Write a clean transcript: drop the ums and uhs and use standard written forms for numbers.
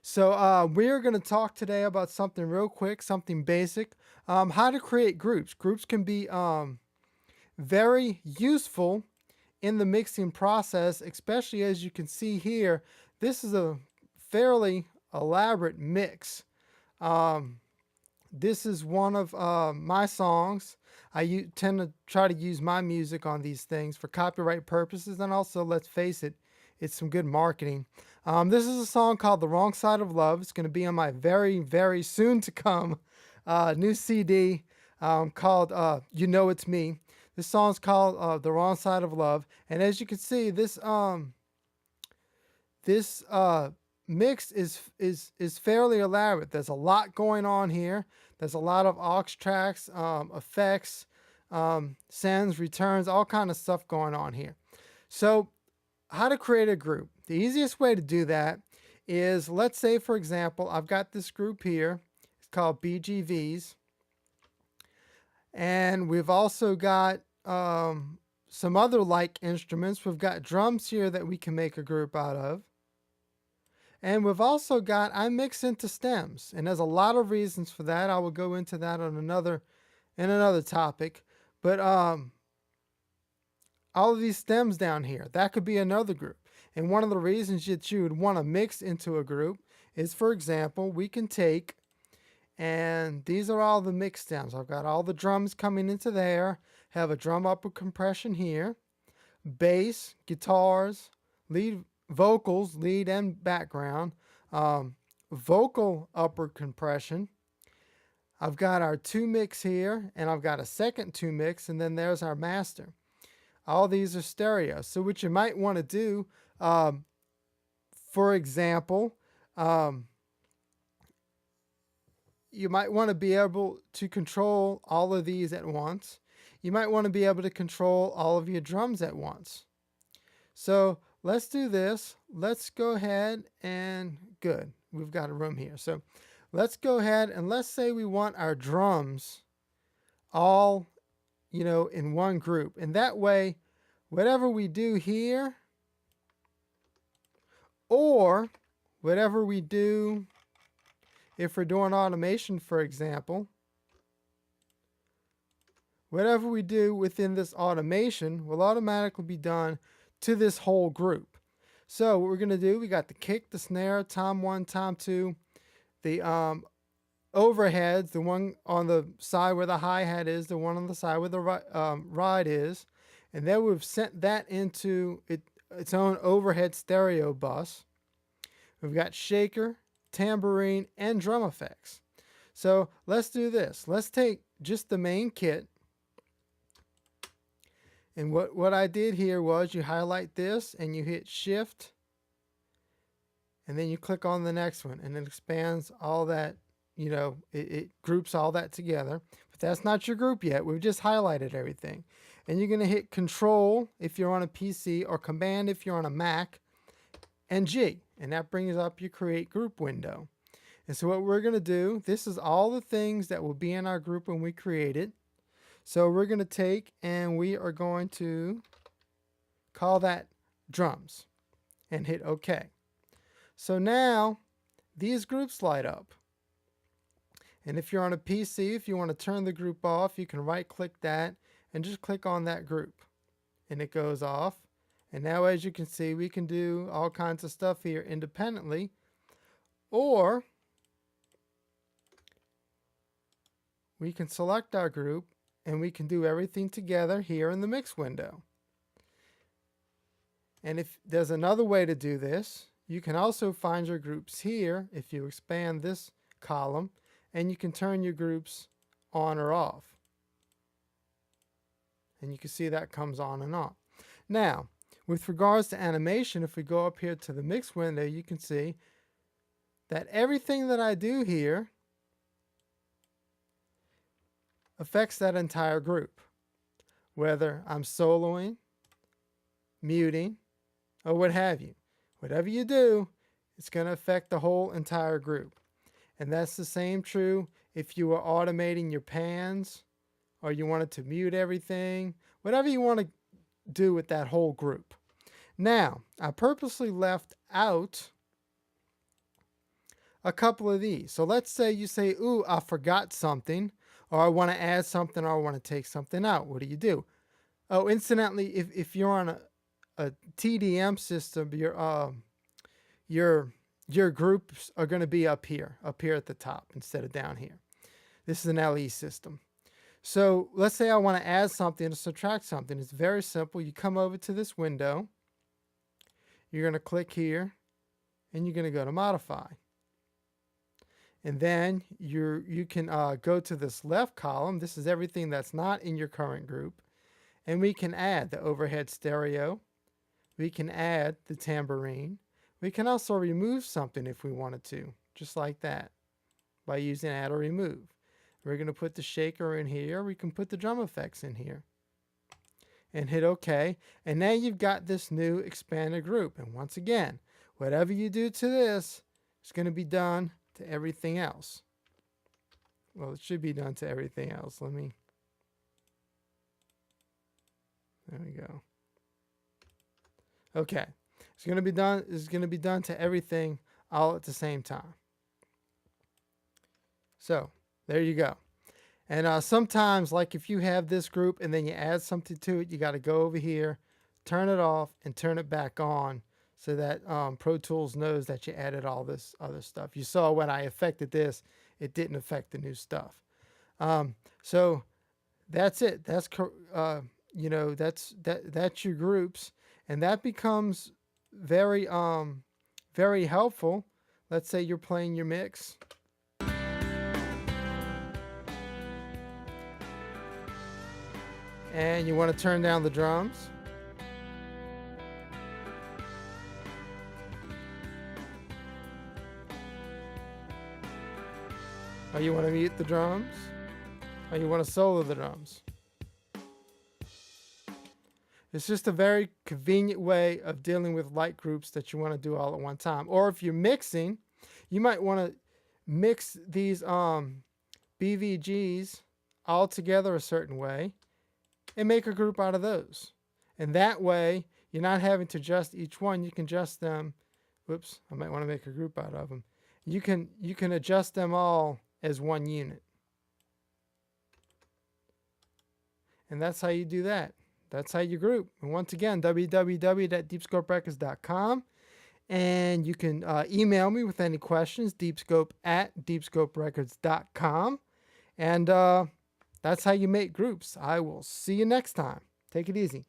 So we're going to talk today about something real quick, something basic. How to create groups. Groups can be very useful in the mixing process, especially as you can see here. This is a fairly elaborate mix. Um, this is one of my songs. Tend to try to use my music on these things for copyright purposes, and also, let's face it, it's some good marketing. This is a song called "The Wrong Side of Love." It's going to be on my very, very soon to come new CD called "You Know It's Me." This song's called "The Wrong Side of Love," and as you can see, this mix is fairly elaborate. There's a lot going on here. There's a lot of aux tracks, effects, sends, returns, all kind of stuff going on here. So, how to create a group? The easiest way to do that is, let's say, for example, I've got this group here. It's called BGVs, and we've also got some other like instruments. We've got drums here that we can make a group out of. And we've also got I mix into stems, and there's a lot of reasons for that. I will go into that on another topic. But all of these stems down here, that could be another group. And one of the reasons that you would want to mix into a group is, for example, we can take, and these are all the mix stems. I've got all the drums coming into there, have a drum upper compression here, bass, guitars, lead vocals, lead and background, vocal upper compression. I've got our two mix here, and I've got a second two mix, and then there's our master. All these are stereo. So what you might want to do, for example, you might want to be able to control all of these at once. You might want to be able to control all of your drums at once. So let's do this. Let's go ahead and good. We've got a room here. So let's go ahead and let's say we want our drums all, in one group. And that way, whatever we do here or whatever we do, if we're doing automation, for example, whatever we do within this automation will automatically be done to this whole group. So what we're going to do, we got the kick, the snare, tom 1, tom 2, the overheads, the one on the side where the hi-hat is, the one on the side where the ride is, and then we've sent that into its own overhead stereo bus. We've got shaker, tambourine, and drum effects. So let's do this. Let's take just the main kit. And what I did here was you highlight this and you hit shift and then you click on the next one and it expands all that, it groups all that together. But that's not your group yet. We've just highlighted everything. And you're going to hit control if you're on a PC or command if you're on a Mac and G. And that brings up your create group window. And so what we're going to do, this is all the things that will be in our group when we create it. So we're going to take and we are going to call that drums and hit OK. So now these groups light up. And if you're on a PC, if you want to turn the group off, you can right click that and just click on that group and it goes off. And now, as you can see, we can do all kinds of stuff here independently, or we can select our group and we can do everything together here in the mix window. And if there's another way to do this, you can also find your groups here if you expand this column, and you can turn your groups on or off. And you can see that comes on and off. Now, with regards to animation, if we go up here to the mix window, you can see that everything that I do here affects that entire group, whether I'm soloing, muting, or what have you. Whatever you do, it's going to affect the whole entire group. And that's the same true if you are automating your pans or you wanted to mute everything, whatever you want to do with that whole group. Now, I purposely left out a couple of these. So let's say you say, ooh, I forgot something, or I want to add something, or I want to take something out. What do? Oh, incidentally, if you're on a TDM system, your your groups are going to be up here at the top instead of down here. This is an LE system. So let's say I want to add something to subtract something. It's very simple. You come over to this window. You're going to click here, and you're going to go to modify. And then you can go to this left column. This is everything that's not in your current group. And we can add the overhead stereo. We can add the tambourine. We can also remove something if we wanted to, just like that, by using add or remove. We're going to put the shaker in here. We can put the drum effects in here. And hit OK. And now you've got this new expanded group. And once again, whatever you do to this is going to be done to everything else. Well, it should be done to everything else. There we go. Okay. It's going to be done. It's going to be done to everything all at the same time. So there you go. And sometimes, like if you have this group and then you add something to it, you got to go over here, turn it off, and turn it back on so that Pro Tools knows that you added all this other stuff. You saw when I affected this, it didn't affect the new stuff. So that's it. That's that's your groups, and that becomes very very helpful. Let's say you're playing your mix. And you want to turn down the drums. Or you want to mute the drums. Or you want to solo the drums. It's just a very convenient way of dealing with light groups that you want to do all at one time. Or if you're mixing, you might want to mix these BVGs all together a certain way and make a group out of those. And that way, you're not having to adjust each one. You can adjust them. Whoops, I might want to make a group out of them. You can adjust them all as one unit. And that's how you do that. That's how you group. And once again, www.deepscoperecords.com. And you can email me with any questions, deepscope@deepscoperecords.com. And that's how you make groups. I will see you next time. Take it easy.